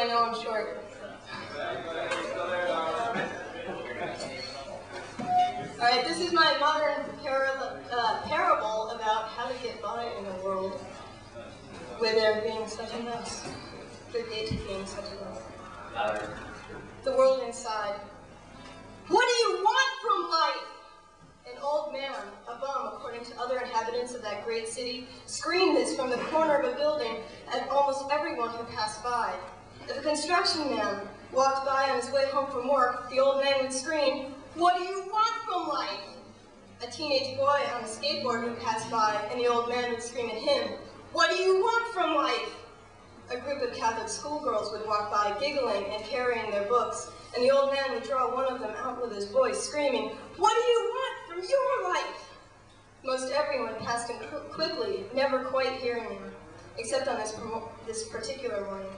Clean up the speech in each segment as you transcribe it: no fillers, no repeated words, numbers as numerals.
I know I'm short. Alright, this is my modern parable about how to get by in a world where there being such a mess. Good day to being such a mess. The world inside. What do you want from life? An old man, a bum according to other inhabitants of that great city, screamed this from the corner of a building at almost everyone who passed by. If a construction man walked by on his way home from work, the old man would scream, "What do you want from life?" A teenage boy on a skateboard would pass by, and the old man would scream at him, "What do you want from life?" A group of Catholic schoolgirls would walk by, giggling and carrying their books, and the old man would draw one of them out with his voice, screaming, "What do you want from your life?" Most everyone passed him quickly, never quite hearing him, except on this particular morning.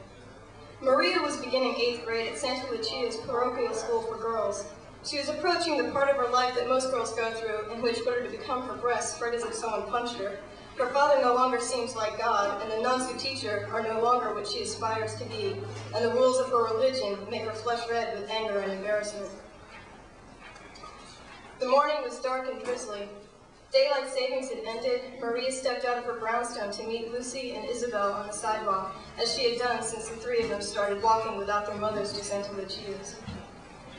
Maria was beginning 8th grade at Santa Lucia's parochial school for girls. She was approaching the part of her life that most girls go through, in which, were to become her breasts spread as if someone punched her. Her father no longer seems like God, and the nuns who teach her are no longer what she aspires to be, and the rules of her religion make her flush red with anger and embarrassment. The morning was dark and drizzly. Daylight savings had ended. Maria stepped out of her brownstone to meet Lucy and Isabel on the sidewalk, as she had done since the three of them started walking without their mothers to Santa Lucia's.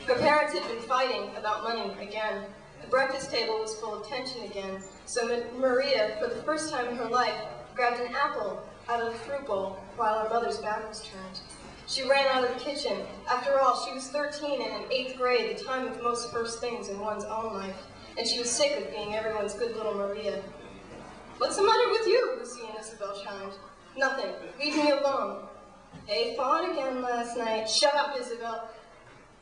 Her parents had been fighting about money again. The breakfast table was full of tension again, so Maria, for the first time in her life, grabbed an apple out of the fruit bowl while her mother's back was turned. She ran out of the kitchen. After all, she was 13 and in 8th grade, the time of most first things in one's own life, and she was sick of being everyone's good little Maria. "What's the matter with you?" Lucy and Isabel chimed. "Nothing. Leave me alone." "They fought again last night." "Shut up, Isabel."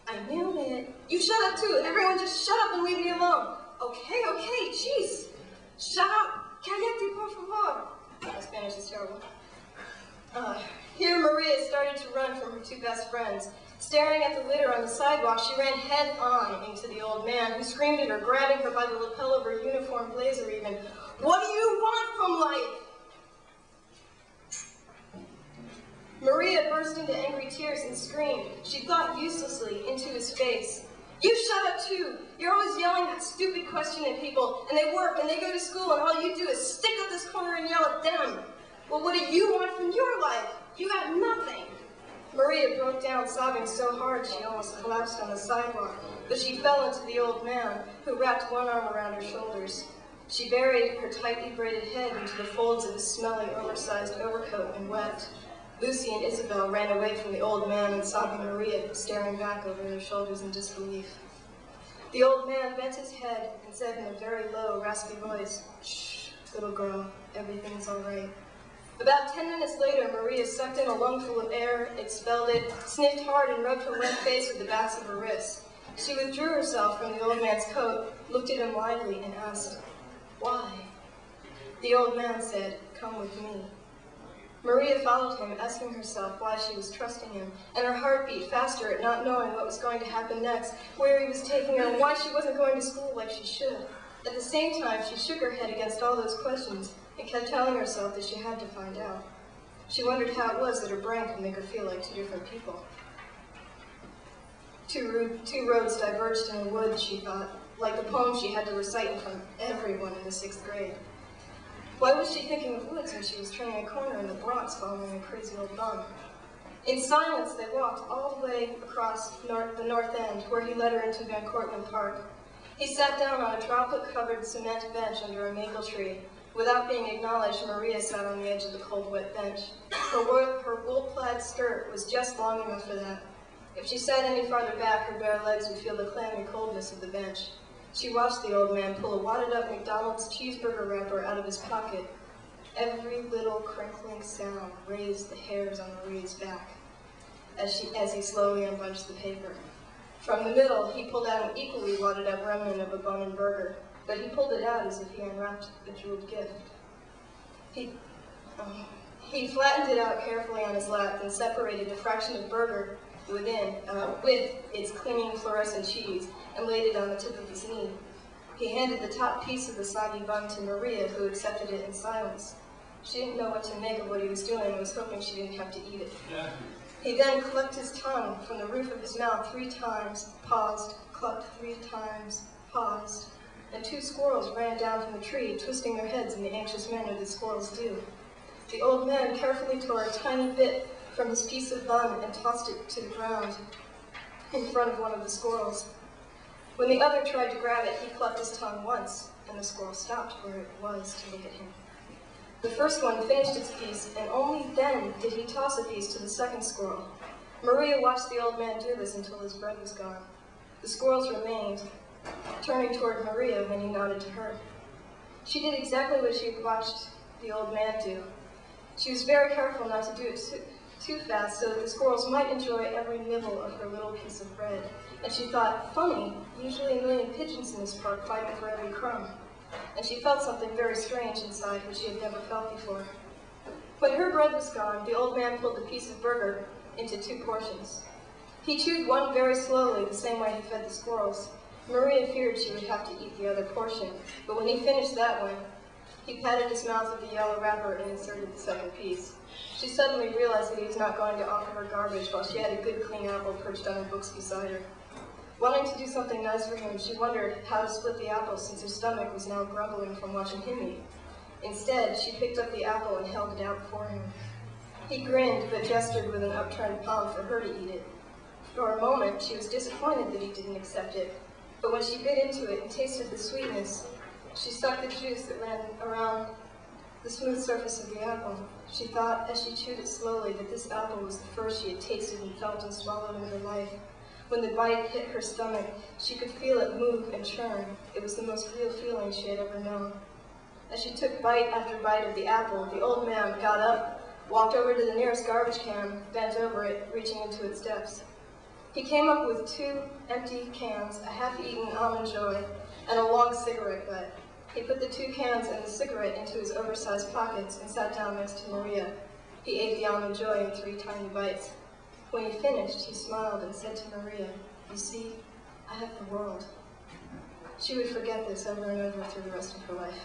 "I knew it." "You shut up too. Everyone just shut up and leave me alone." Okay, jeez. "Shut up. Cállate, por favor." My Spanish is terrible. Here Maria started to run from her two best friends. Staring at the litter on the sidewalk, she ran head-on into the old man, who screamed at her, grabbing her by the lapel of her uniform blazer even. "What do you want from life?" Maria burst into angry tears and screamed. She thought uselessly into his face. "You shut up too. You're always yelling that stupid question at people, and they work and they go to school, and all you do is stick up this corner and yell at them. Well, what do you want from your life? You have nothing." Maria broke down, sobbing so hard she almost collapsed on the sidewalk, but she fell into the old man, who wrapped one arm around her shoulders. She buried her tightly braided head into the folds of his smelly, oversized overcoat and wept. Lucy and Isabel ran away from the old man and sobbing Maria, staring back over their shoulders in disbelief. The old man bent his head and said in a very low, raspy voice, "Shh, little girl, everything's all right." About 10 minutes later, Maria sucked in a lungful of air, expelled it, sniffed hard, and rubbed her wet face with the backs of her wrists. She withdrew herself from the old man's coat, looked at him widely, and asked, "Why?" The old man said, "Come with me." Maria followed him, asking herself why she was trusting him, and her heart beat faster at not knowing what was going to happen next, where he was taking her, and why she wasn't going to school like she should. At the same time, she shook her head against all those questions and kept telling herself that she had to find out. She wondered how it was that her brain could make her feel like two different people. Two roads diverged in a wood, she thought, like the poem she had to recite in front of everyone in the 6th grade. Why was she thinking of woods when she was turning a corner in the Bronx following a crazy old bum? In silence, they walked all the way across the north end, where he led her into Van Cortlandt Park. He sat down on a droplet-covered cement bench under a maple tree. Without being acknowledged, Maria sat on the edge of the cold, wet bench. Her wool-plaid skirt was just long enough for that. If she sat any farther back, her bare legs would feel the clammy coldness of the bench. She watched the old man pull a wadded-up McDonald's cheeseburger wrapper out of his pocket. Every little crinkling sound raised the hairs on Maria's back as he slowly unbunched the paper. From the middle, he pulled out an equally wadded-up remnant of a bun and burger, but he pulled it out as if he unwrapped a jeweled gift. He flattened it out carefully on his lap and separated the fraction of burger within, with its clinging fluorescent cheese, and laid it on the tip of his knee. He handed the top piece of the soggy bun to Maria, who accepted it in silence. She didn't know what to make of what he was doing and was hoping she didn't have to eat it. He then clucked his tongue from the roof of his mouth 3 times, paused, clucked 3 times, paused, and 2 squirrels ran down from the tree, twisting their heads in the anxious manner that squirrels do. The old man carefully tore a tiny bit from his piece of bun and tossed it to the ground in front of one of the squirrels. When the other tried to grab it, he clucked his tongue once, and the squirrel stopped where it was to look at him. The first one finished its piece, and only then did he toss a piece to the second squirrel. Maria watched the old man do this until his bread was gone. The squirrels remained, turning toward Maria when he nodded to her. She did exactly what she had watched the old man do. She was very careful not to do it too fast so that the squirrels might enjoy every nibble of her little piece of bread. And she thought, funny, usually a million pigeons in this park fighting for every crumb. And she felt something very strange inside which she had never felt before. When her bread was gone, the old man pulled the piece of burger into 2 portions. He chewed one very slowly, the same way he fed the squirrels. Maria feared she would have to eat the other portion, but when he finished that one, he patted his mouth with the yellow wrapper and inserted the second piece. She suddenly realized that he was not going to offer her garbage while she had a good clean apple perched on her books beside her. Wanting to do something nice for him, she wondered how to split the apple since her stomach was now grumbling from watching him eat. Instead, she picked up the apple and held it out before him. He grinned, but gestured with an upturned palm for her to eat it. For a moment, she was disappointed that he didn't accept it, but when she bit into it and tasted the sweetness, she sucked the juice that ran around the smooth surface of the apple. She thought, as she chewed it slowly, that this apple was the first she had tasted and felt and swallowed in her life. When the bite hit her stomach, she could feel it move and churn. It was the most real feeling she had ever known. As she took bite after bite of the apple, the old man got up, walked over to the nearest garbage can, bent over it, reaching into its depths. He came up with 2 empty cans, a half-eaten Almond Joy, and a long cigarette butt. He put the 2 cans and the cigarette into his oversized pockets and sat down next to Maria. He ate the Almond Joy in 3 tiny bites. When he finished, he smiled and said to Maria, "You see, I have the world." She would forget this over and over through the rest of her life.